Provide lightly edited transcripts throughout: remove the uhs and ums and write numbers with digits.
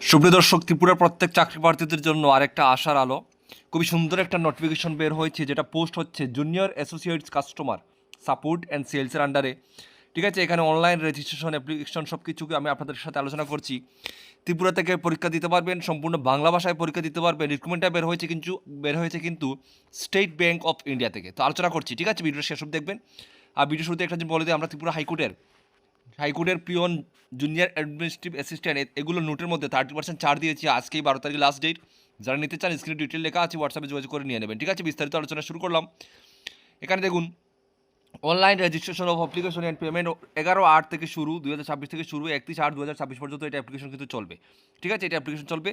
সুপ্রিয় দর্শক, ত্রিপুরার প্রত্যেক চাকরি প্রার্থীদের জন্য আরেকটা আশার আলো। খুবই সুন্দর একটা নোটিফিকেশন বের হয়েছে, যেটা পোস্ট হচ্ছে junior associates customer support and সেলসের আন্ডারে। ঠিক আছে, এখানে অনলাইন রেজিস্ট্রেশন অ্যাপ্লিকেশন সব কিছুকে আমি আপনাদের সাথে আলোচনা করছি। ত্রিপুরা থেকে পরীক্ষা দিতে পারবেন, সম্পূর্ণ বাংলা ভাষায় পরীক্ষা দিতে পারবেন। রিক্রুটমেন্টটা বের হয়েছে কিন্তু স্টেট ব্যাঙ্ক অফ ইন্ডিয়া থেকে। তো আলোচনা করছি, ঠিক আছে, ভিডিওর শেষ অবধি দেখবেন। আর ভিডিও শুরুতে একটা জিনিস বলে দিই, আমরা ত্রিপুরা হাইকোর্টের পিওন, জুনিয়র অ্যাডমিনিস্ট্রেটিভ অ্যাসিস্ট্যান্ট, এগুলো নোটের মধ্যে 30% ছাড় দিয়েছি। আজকেই 12 তারিখ লাস্ট ডেট। যারা নিতে চান স্ক্রিনে ডিটেল লেখা আছে, হোয়াটসঅ্যাপে যোগাযোগ করে নিয়ে নেবেন। ঠিক আছে, বিস্তারিত আলোচনা শুরু করলাম। এখানে দেখুন, online registration of application and payment 11/8 থেকে শুরু, 2026 থেকে শুরু, 31/8/2026 পর্যন্ত এটা অ্যাপ্লিকেশন কিন্তু চলবে। ঠিক আছে, এটা অ্যাপ্লিকেশন চলবে।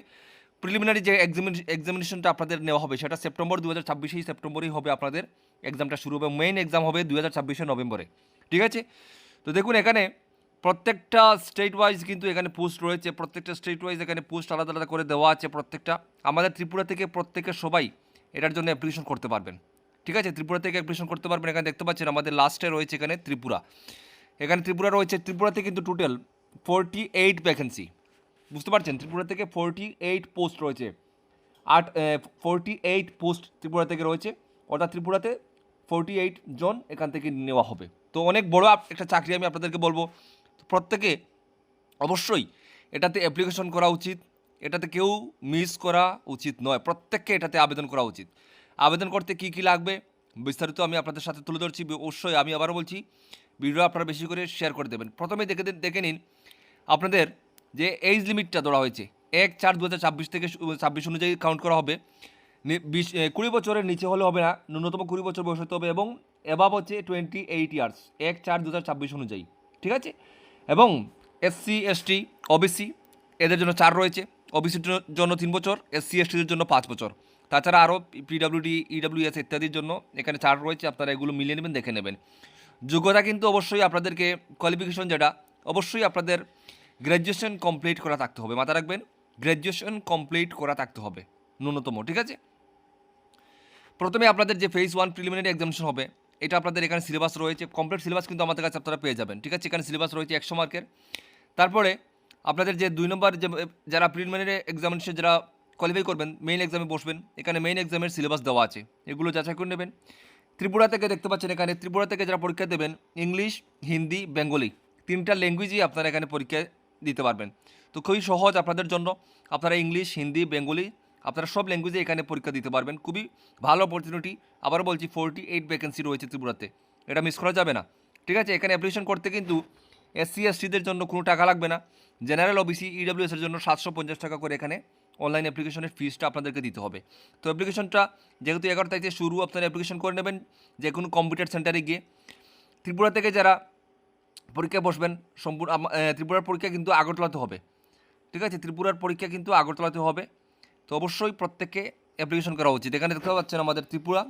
প্রিলিমিনারি যে এক্সামিনেশনটা আপনাদের নেওয়া হবে সেটা সেপ্টেম্বর 2026 সেপ্টেম্বরেই হবে। আপনাদের এক্সামটা শুরু হবে, মেইন এক্সাম হবে 2026 নভেম্বরে। ঠিক আছে, তো দেখুন এখানে প্রত্যেকটা স্টেট ওয়াইজ কিন্তু এখানে পোস্ট রয়েছে। প্রত্যেকটা স্টেট ওয়াইজ এখানে পোস্ট আলাদা আলাদা করে দেওয়া আছে প্রত্যেকটা। আমাদের ত্রিপুরা থেকে প্রত্যেকের সবাই এটার জন্য অ্যাপ্লিকেশন করতে পারবেন। ঠিক আছে, ত্রিপুরা থেকে অ্যাপ্লিকেশন করতে পারবেন। এখানে দেখতে পাচ্ছেন আমাদের লাস্টে রয়েছে এখানে ত্রিপুরা। এখানে ত্রিপুরা রয়েছে। ত্রিপুরাতে কিন্তু টোটাল 48 ভ্যাকেন্সি। বুঝতে পারছেন, ত্রিপুরা থেকে 48 পোস্ট রয়েছে। 48 পোস্ট ত্রিপুরা থেকে রয়েছে, অর্থাৎ ত্রিপুরাতে 48 জন এখান থেকে নেওয়া হবে। তো অনেক বড় একটা চাকরি, আমি আপনাদেরকে বলবো প্রত্যেকে অবশ্যই এটাতে অ্যাপ্লিকেশন করা উচিত। এটাতে কেউ মিস করা উচিত নয়, প্রত্যেককে এটাতে আবেদন করা উচিত। আবেদন করতে কী কী লাগবে বিস্তারিত আমি আপনাদের সাথে তুলে ধরছি। অবশ্যই আমি আবারও বলছি, ভিডিও আপনারা বেশি করে শেয়ার করে দেবেন। প্রথমে দেখে নিন আপনাদের যে এজ লিমিটটা ধরা হয়েছে 1/4/2026 থেকে 26 অনুযায়ী কাউন্ট করা হবে। 20 বছরের নিচে হলে হবে না, ন্যূনতম 20 বছর বয়স হতে হবে, এবং অ্যাবাভ হচ্ছে 28 ইয়ার্স 1/4/2026 অনুযায়ী। ঠিক আছে, এবং SC ST OBC এদের জন্য 4 রয়েছে। ওবিসির জন্য 3 বছর, SC STদের জন্য 5 বছর। তাছাড়া আরও PWD EWS ইত্যাদির জন্য এখানে 4 রয়েছে। আপনারা এগুলো মিলিয়ে নেবেন, দেখে নেবেন। যোগ্যতা কিন্তু অবশ্যই আপনাদেরকে, কোয়ালিফিকেশন যেটা, অবশ্যই আপনাদের গ্র্যাজুয়েশন কমপ্লিট করা থাকতে হবে। মাথা রাখবেন, গ্র্যাজুয়েশন কমপ্লিট করা থাকতে হবে ন্যূনতম। ঠিক আছে, প্রথমে আপনাদের যে ফেজ 1 প্রিলিমিনারি এক্সামিনেশন হবে, এটা আপনাদের এখানে সিলেবাস রয়েছে। কমপ্লিট সিলেবাস কিন্তু আমাদের কাছে আপনারা পেয়ে যাবেন। ঠিক আছে, এখানে সিলেবাস রয়েছে 100 মার্কের। তারপরে আপনাদের যে 2 নম্বর, যে যারা প্রিলিমিনারি এক্সামিনেশন যারা কোয়ালিফাই করবেন, মেইন এক্সামে বসবেন, এখানে মেইন এক্সামের সিলেবাস দেওয়া আছে, এগুলো যাচাই করে নেবেন। ত্রিপুরা থেকে দেখতে পাচ্ছেন, এখানে ত্রিপুরা থেকে যারা পরীক্ষা দেবেন, ইংলিশ, হিন্দি, বেঙ্গলি 3টা ল্যাঙ্গুয়েজই আপনারা এখানে পরীক্ষা দিতে পারবেন। তো খুবই সহজ আপনাদের জন্য। আপনারা ইংলিশ, হিন্দি, বেঙ্গলি আপনারা সব ল্যাঙ্গুয়েজে এখানে পরীক্ষা দিতে পারবেন। খুবই ভালো অপরচুনিটি। আবার বলছি, 48 ভ্যাকেন্সি রয়েছে ত্রিপুরাতে, এটা মিস করা যাবে না। ঠিক আছে, এখানে অ্যাপ্লিকেশন করতে কিন্তু SC STদের জন্য কোনো টাকা লাগবে না। জেনারেল OBC EWS এর জন্য 750 টাকা করে এখানে অনলাইন অ্যাপ্লিকেশনের ফিসটা আপনাদেরকে দিতে হবে। তো অ্যাপ্লিকেশনটা যেহেতু 11 তারিখে শুরু, আপনারা অ্যাপ্লিকেশন করে নেবেন যে কোনো কম্পিউটার সেন্টারে গিয়ে। ত্রিপুরা থেকে যারা পরীক্ষায় বসবেন, সম্পূর্ণ ত্রিপুরার পরীক্ষা কিন্তু আগরতলাতে হবে। ঠিক আছে, ত্রিপুরার পরীক্ষা কিন্তু আগরতলাতে হবে। তো অবশ্যই প্রত্যেককে অ্যাপ্লিকেশন করা উচিত। এখানে দেখতে পাচ্ছেন আমাদের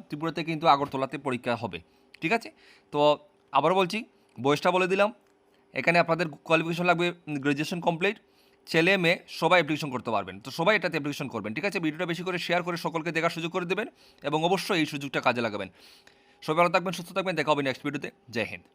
ত্রিপুরাতে কিন্তু আগরতলাতে পরীক্ষা হবে। ঠিক আছে, তো আবারও বলছি, বয়সটা বলে দিলাম। এখানে আপনাদের কোয়ালিফিকেশন লাগবে গ্র্যাজুয়েশন কমপ্লিট। ছেলে মেয়ে সবাই অ্যাপ্লিকেশন করতে পারবেন। তো সবাই এটাতে অ্যাপ্লিকেশন করবেন। ঠিক আছে, ভিডিওটা বেশি করে শেয়ার করে সকলকে দেখার সুযোগ করে দেবেন, এবং অবশ্যই এই সুযোগটা কাজে লাগাবেন। সবাই ভালো থাকবেন, সুস্থ থাকবেন, দেখা হবে নেক্সট ভিডিওতে। জয় হিন্দ।